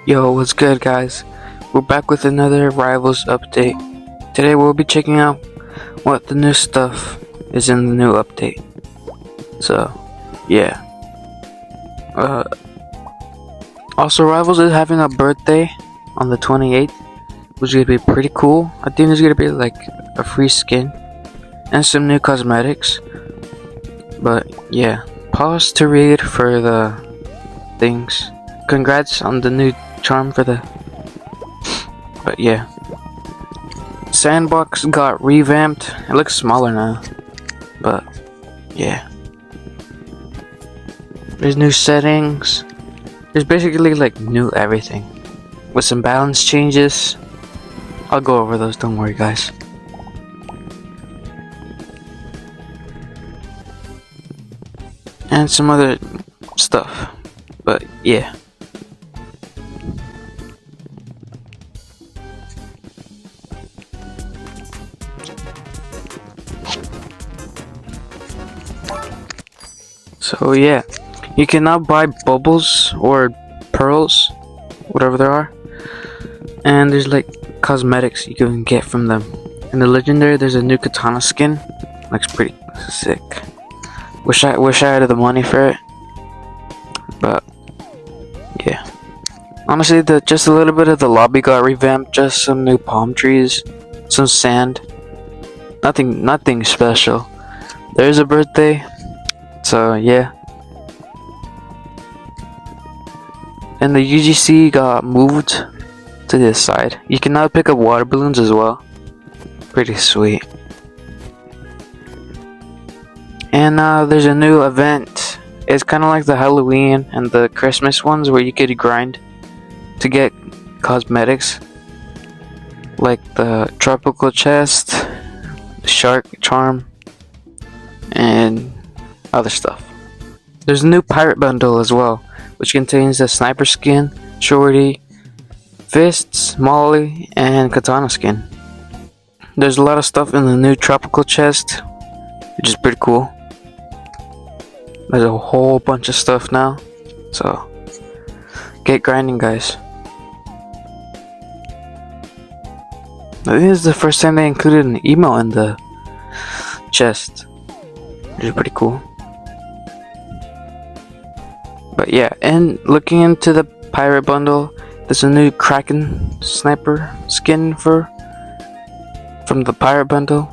Yo, what's good, guys? We're back with another Rivals update. Today we'll be checking out what the new stuff is in the new update. So, yeah. Also, Rivals is having a birthday on the 28th, which is gonna be pretty cool. I think there's gonna be like a free skin and some new cosmetics. But yeah, pause to read for the things. Congrats on the new charm for the. But yeah, Sandbox got revamped. It looks smaller now, but yeah, there's new settings. There's basically like new everything with some balance changes. I'll go over those, don't worry, guys. And some other stuff, but yeah. So yeah, you can now buy bubbles or pearls, whatever there are, and there's like cosmetics you can get from them. In the legendary, there's a new katana skin, looks pretty sick. Wish I had the money for it, but yeah. Honestly, just a little bit of the lobby got revamped, just some new palm trees, some sand. Nothing special. There's a birthday. So yeah, and the UGC got moved to this side. You can now pick up water balloons as well. Pretty sweet. And there's a new event. It's kind of like the Halloween and the Christmas ones where you could grind to get cosmetics, like the tropical chest, the shark charm, and other stuff. There's a new pirate bundle as well, which contains a sniper skin, shorty, fists, molly, and katana skin. There's a lot of stuff in the new tropical chest, which is pretty cool. There's a whole bunch of stuff now, so get grinding, guys. I think this is the first time they included an email in the chest, which is pretty cool. But yeah, and looking into the pirate bundle, there's a new Kraken sniper skin from the pirate bundle.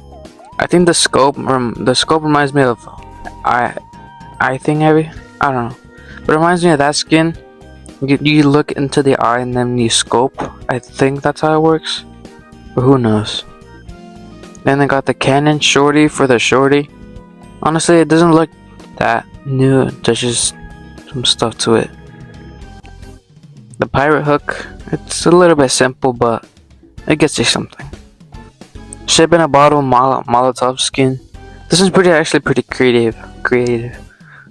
I think the scope reminds me of I don't know, but it reminds me of that skin. You look into the eye and then you scope. I think that's how it works, but who knows. Then they got the cannon shorty for the shorty. Honestly, it doesn't look that new. There's just some stuff to it. The pirate hook, it's a little bit simple, but it gets you something. Ship in a bottle Molotov skin. This is actually pretty creative.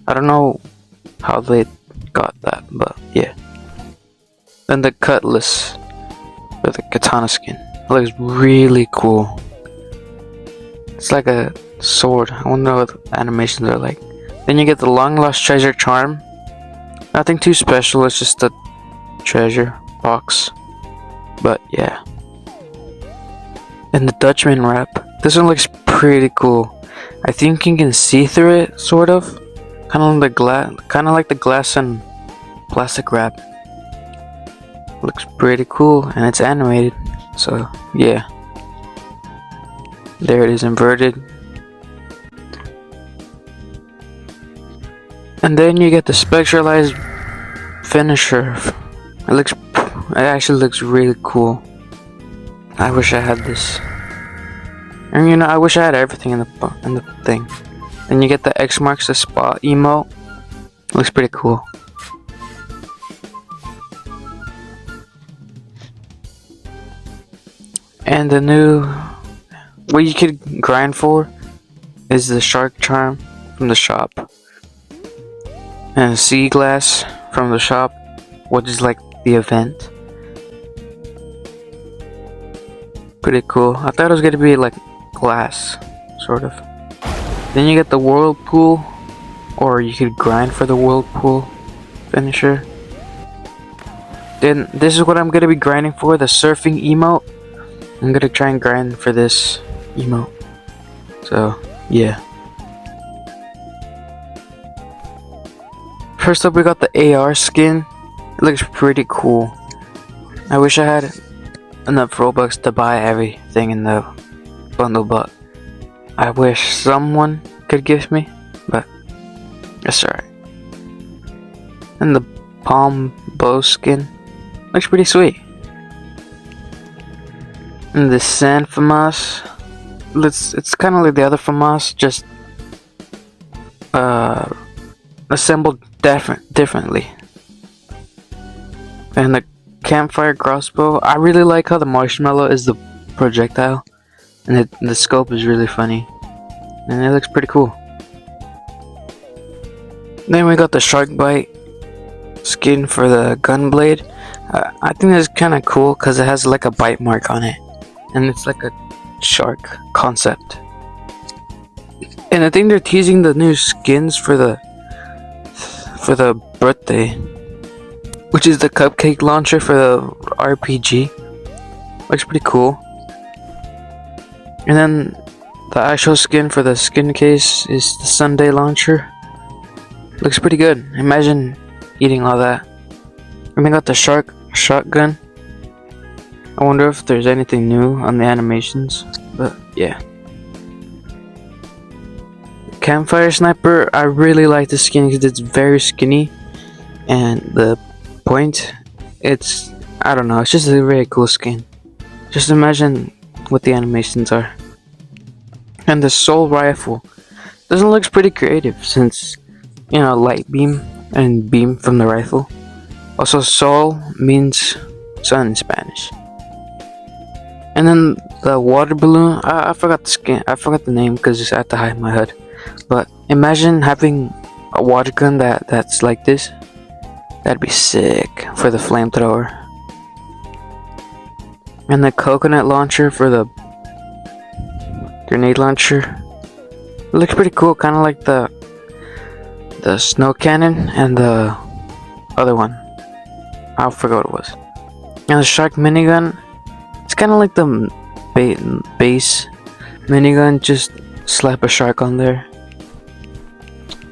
I don't know how they got that, but yeah. Then the cutlass with the katana skin. It looks really cool. It's like a sword. I wonder what the animations are like. Then you get the long lost treasure charm. Nothing too special, it's just a treasure box. But yeah. And the Dutchman wrap. This one looks pretty cool. I think you can see through it, sort of. Kinda like the glass and plastic wrap. Looks pretty cool, and it's animated. So yeah. There it is, inverted. And then you get the spectralized finisher. It actually looks really cool. I wish I had this. And I wish I had everything in the thing. Then you get the X marks the spot emote. Looks pretty cool. And the new, what you could grind for is the shark charm from the shop. And a sea glass from the shop, which is like the event. Pretty cool. I thought it was gonna be like glass, sort of. Then you get the whirlpool, or you could grind for the whirlpool finisher. Then this is what I'm gonna be grinding for, the surfing emote. I'm gonna try and grind for this emote. So, yeah. First up, we got the AR skin. It looks pretty cool. I wish I had enough Robux to buy everything in the bundle, but I wish someone could give me, but that's alright. And the palm bow skin looks pretty sweet. And the sand FAMAS, it's kind of like the other FAMAS, just assembled differently. And the campfire crossbow, I really like how the marshmallow is the projectile, and the scope is really funny, and it looks pretty cool. Then we got the shark bite skin for the gun blade. I think that's kind of cool because it has like a bite mark on it, and it's like a shark concept. And I think they're teasing the new skins for the birthday, which is the cupcake launcher for the RPG. Looks pretty cool. And then the actual skin for the skin case is the Sunday launcher. Looks pretty good. Imagine eating all that. And they got the shotgun. I wonder if there's anything new on the animations, but yeah. Campfire sniper, I really like the skin because it's very skinny, and the point, it's, I don't know, it's just a very cool skin. Just imagine what the animations are. And the soul rifle doesn't look pretty creative since, you know, light beam and beam from the rifle. Also, sol means sun in Spanish. And then the water balloon, I forgot the skin, I forgot the name because it's at the height of my head. But imagine having a water gun that's like this. That'd be sick for the flamethrower. And the coconut launcher for the grenade launcher. It looks pretty cool, kind of like the snow cannon and the other one. I forgot what it was. And the shark minigun. It's kind of like the base minigun, just slap a shark on there.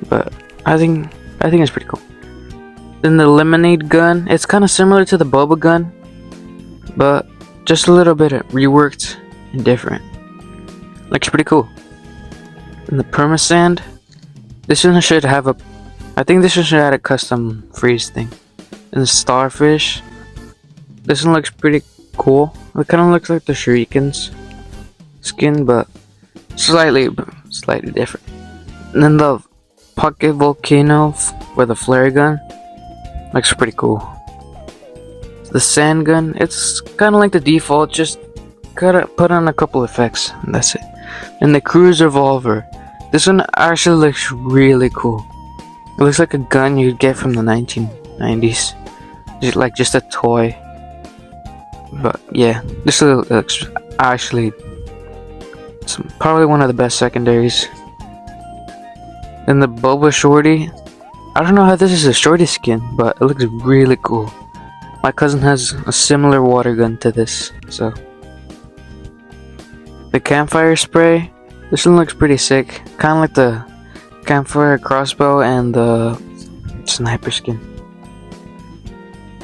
But I think it's pretty cool. Then the lemonade gun, it's kind of similar to the boba gun, but just a little bit reworked and different. Looks pretty cool. And the permasand, this one should have a, I think this one should add a custom freeze thing. And the starfish, this one looks pretty cool. It kind of looks like the shurikens skin, but slightly different. And then the pocket volcano for the flare gun looks pretty cool. The sand gun, it's kind of like the default, just gotta put on a couple effects and that's it. And the cruise revolver, this one actually looks really cool. It looks like a gun you'd get from the 1990s, just a toy. But yeah, this looks actually probably one of the best secondaries. And the Boba Shorty, I don't know how this is a shorty skin, but it looks really cool. My cousin has a similar water gun to this, so. The campfire spray, this one looks pretty sick. Kind of like the campfire crossbow and the sniper skin.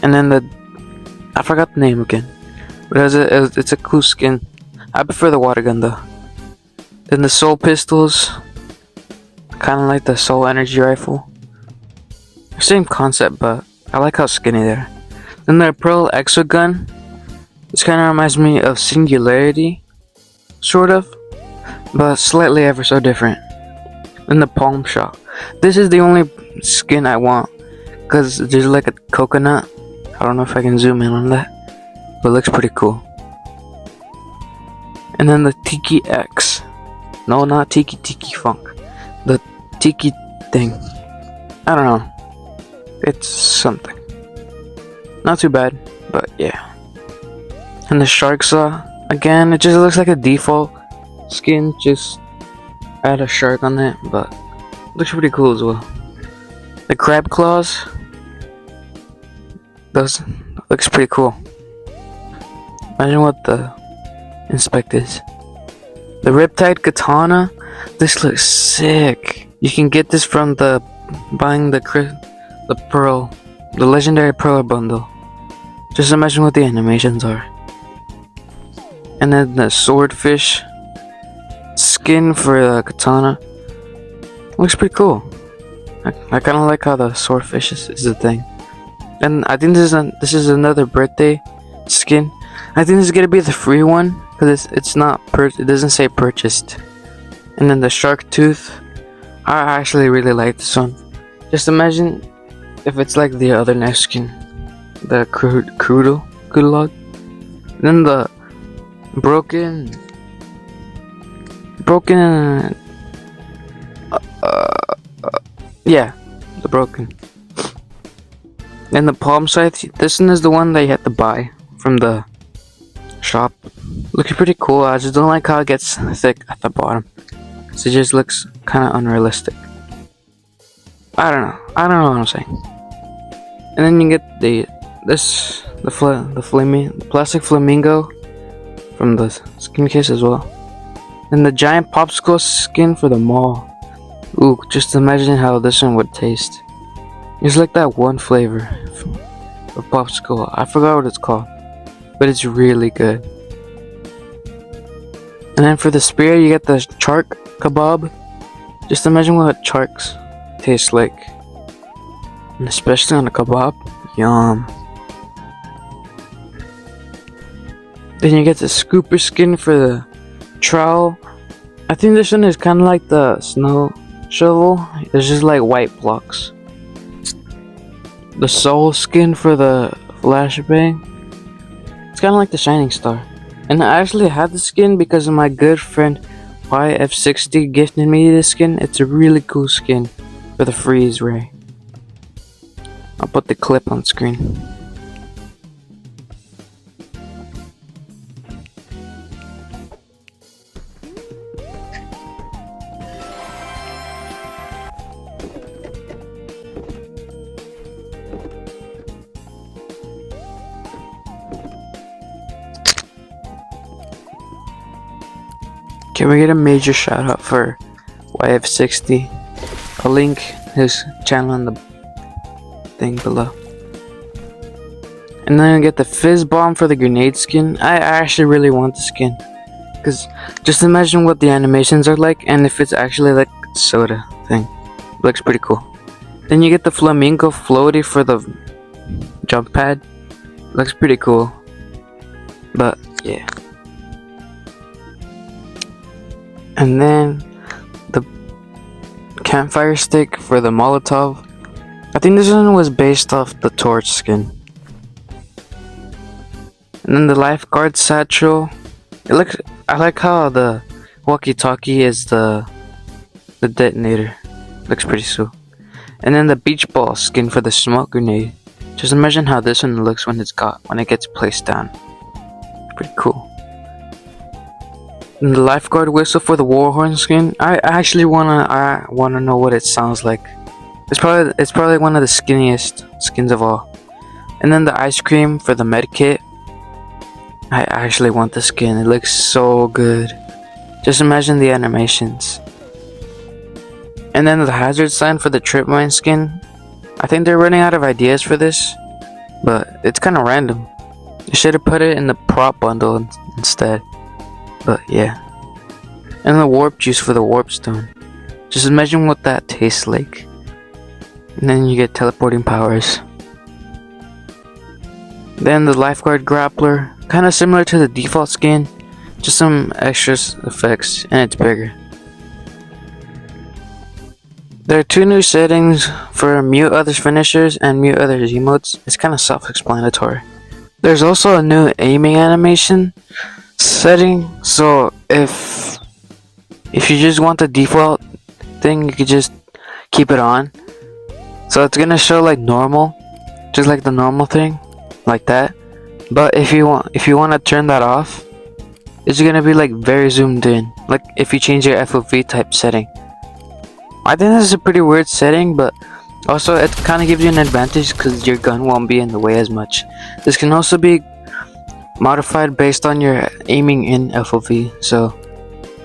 And then I forgot the name again, but it's a cool skin. I prefer the water gun though. Then the soul pistols, kind of like the soul energy rifle. Same concept, but I like how skinny they are. Then the Pearl Exo gun, this kind of reminds me of Singularity, sort of, but slightly ever so different. Then the palm shot, this is the only skin I want, because there's like a coconut. I don't know if I can zoom in on that, but it looks pretty cool. And then the Tiki X, no, not Tiki Funk, the Tiki thing, I don't know, it's something, not too bad, but yeah. And the shark saw, again, it just looks like a default skin, just add a shark on it, but looks pretty cool as well. The crab claws, those Looks pretty cool. Imagine what the inspect is. The Riptide Katana. This looks sick. You can get this from buying the legendary Pearl bundle. Just imagine what the animations are. And then the swordfish skin for the katana. Looks pretty cool. I kind of like how the swordfish is the thing. And I think this is another birthday skin. I think this is gonna be the free one because it doesn't say purchased. And then the shark tooth. I actually really like this one. Just imagine if it's like the other next skin, the Kudalog. And then the broken. Yeah, the broken. And the palm scythe, this one is the one that you have to buy from the shop. Looks pretty cool. I just don't like how it gets thick at the bottom. So it just looks kind of unrealistic. I don't know what I'm saying. And then you get the plastic flamingo from the skin case as well. And the giant popsicle skin for the mall. Ooh, just imagine how this one would taste. It's like that one flavor of popsicle. I forgot what it's called, but it's really good. And then for the spear, you get the shark kebab. Just imagine what sharks taste like, and especially on a kebab. Yum. Then you get the scooper skin for the trowel. I think this one is kind of like the snow shovel. It's just like white blocks. The soul skin for the flashbang. It's kind of like the shining star. And I actually had the skin because of my good friend YF60 gifted me this skin. It's a really cool skin for the freeze ray. I'll put the clip on screen. Can we get a major shout out for YF60? I'll link his channel in the thing below. And then I get the fizz bomb for the grenade skin. I actually really want the skin, because just imagine what the animations are like, and if it's actually like soda thing. Looks pretty cool. Then you get the flamingo floaty for the jump pad. Looks pretty cool. But yeah. And then the campfire stick for the Molotov. I think this one was based off the torch skin. And then the lifeguard satchel. I like how the walkie-talkie is the detonator. Looks pretty cool. And then the beach ball skin for the smoke grenade. Just imagine how this one looks when it gets placed down. Pretty cool. And the lifeguard whistle for the warhorn skin. I actually wanna know what it sounds like. It's probably one of the skinniest skins of all. And then the ice cream for the med kit. I actually want the skin. It looks so good. Just imagine the animations. And then the hazard sign for the trip mine skin. I think they're running out of ideas for this, but it's kind of random. They should have put it in the prop bundle instead. But yeah. And the warp juice for the warp stone. Just imagine what that tastes like. And then you get teleporting powers. Then the lifeguard grappler, kind of similar to the default skin, just some extra effects, and it's bigger. There are 2 new settings for mute others finishers and mute others emotes. It's kind of self-explanatory. There's also a new aiming animation setting, so if you just want the default thing, you could just keep it on. So it's gonna show like normal, just like the normal thing, like that. But if you want to turn that off, it's gonna be like very zoomed in, like if you change your FOV type setting. I think this is a pretty weird setting, but Also, it kind of gives you an advantage because your gun won't be in the way as much. This can also be modified based on your aiming in FOV. So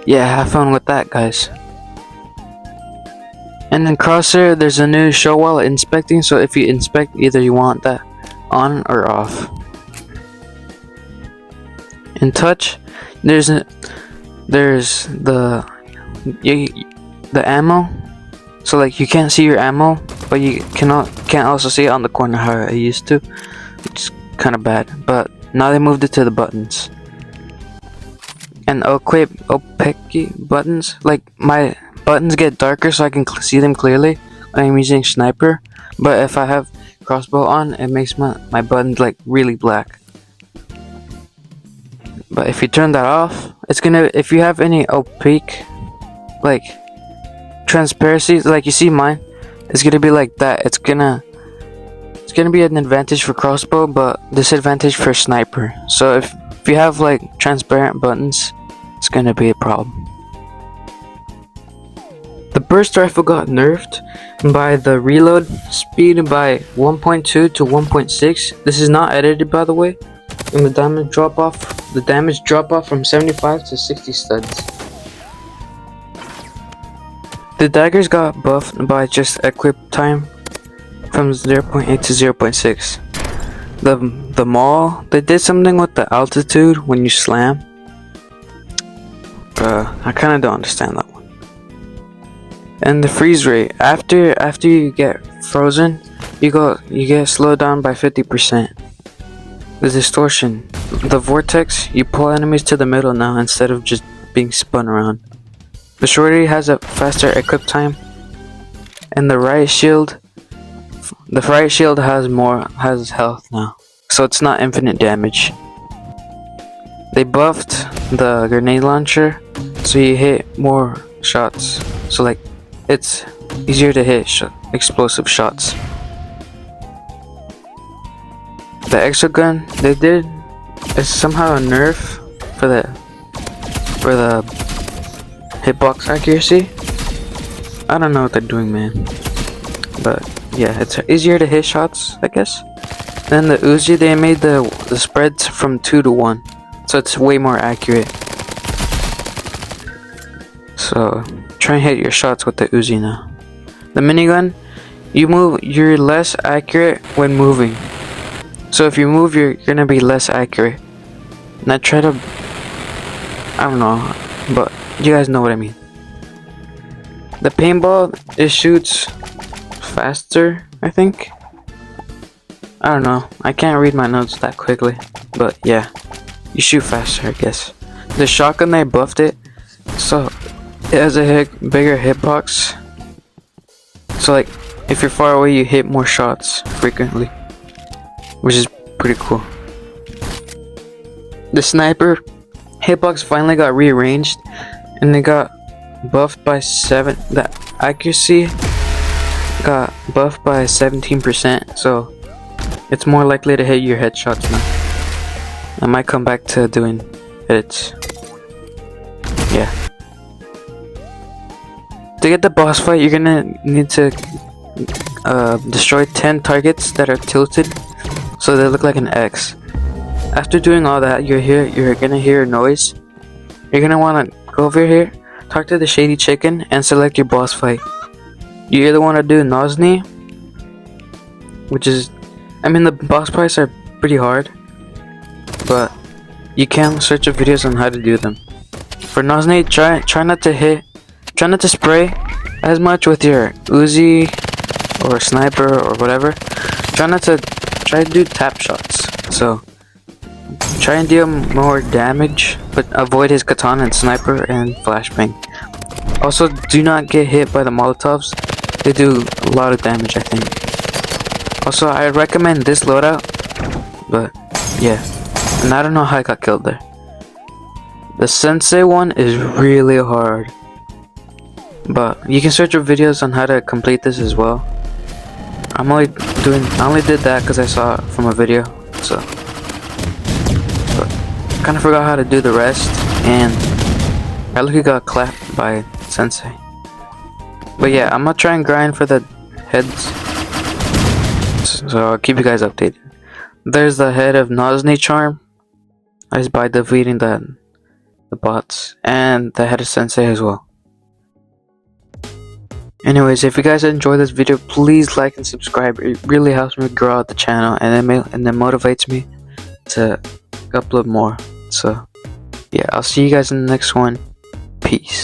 yeah, have fun with that, guys. And in Crosshair, there's a new show while inspecting, so if you inspect, either you want that on or off. In Touch, there's the ammo. So like you can't see your ammo, but you can't also see it on the corner how I used to, which is kind of bad. But now they moved it to the buttons. And opaque buttons, like my buttons get darker so I can see them clearly when I'm using sniper. But if I have crossbow on, it makes my buttons like really black. But if you turn that off, it's gonna, if you have any opaque like transparency, like you see mine, it's gonna be like that. It's gonna be an advantage for crossbow, but disadvantage for sniper. So if you have like transparent buttons, it's gonna be a problem. The burst rifle got nerfed by the reload speed by 1.2 to 1.6. This is not edited, by the way. And the damage drop off from 75 to 60 studs. The daggers got buffed by just equip time from 0.8 to 0.6. The maul, they did something with the altitude when you slam. I kinda don't understand that one. And the freeze rate, after you get frozen, you get slowed down by 50%. The distortion, the vortex, you pull enemies to the middle now instead of just being spun around. The shorty has a faster equip time, and the right shield has health now, so it's not infinite damage. They buffed the grenade launcher, so you hit more shots. So like, it's easier to hit explosive shots. The extra gun they did is somehow a nerf for the hitbox accuracy. I don't know what they're doing, man. But yeah, it's easier to hit shots, I guess. Then the Uzi, they made the spreads from 2 to 1, so it's way more accurate. So try and hit your shots with the Uzi now. The minigun, you're less accurate when moving. So if you move, you're gonna be less accurate. Now try to, I don't know, but you guys know what I mean. The paintball, it shoots faster, I think. I don't know, I can't read my notes that quickly, but yeah, you shoot faster, I guess. The shotgun, they buffed it, so it has a bigger hitbox. So like, if you're far away, you hit more shots frequently, which is pretty cool. The sniper hitbox finally got rearranged, and they got buffed by 7. The accuracy got buffed by 17%, so it's more likely to hit your headshots now. I might come back to doing hits. Yeah. To get the boss fight, you're gonna need to destroy 10 targets that are tilted, so they look like an X. After doing all that, you're gonna hear a noise. You're gonna wanna go over here, talk to the shady chicken, and select your boss fight. You either wanna do Nosny, which is, I mean, the boss fights are pretty hard, but you can search up videos on how to do them. For Nosny, try not to spray as much with your Uzi or sniper or whatever. Try to do tap shots. So try and deal more damage, but avoid his katana and sniper and flashbang. Also, do not get hit by the Molotovs. They do a lot of damage, I think. Also, I recommend this loadout, but yeah, and I don't know how I got killed there. The Sensei one is really hard, but you can search up videos on how to complete this as well. I only did that because I saw it from a video, so. But kind of forgot how to do the rest, and I luckily got clapped by Sensei. But yeah, I'm gonna try and grind for the heads So I'll keep you guys updated. There's the head of Nozni Charm. Is by defeating the bots, and the head of Sensei as well. Anyways, if you guys enjoyed this video, please like and subscribe. It really helps me grow out the channel, and it motivates me to upload more. So yeah, I'll see you guys in the next one. Peace.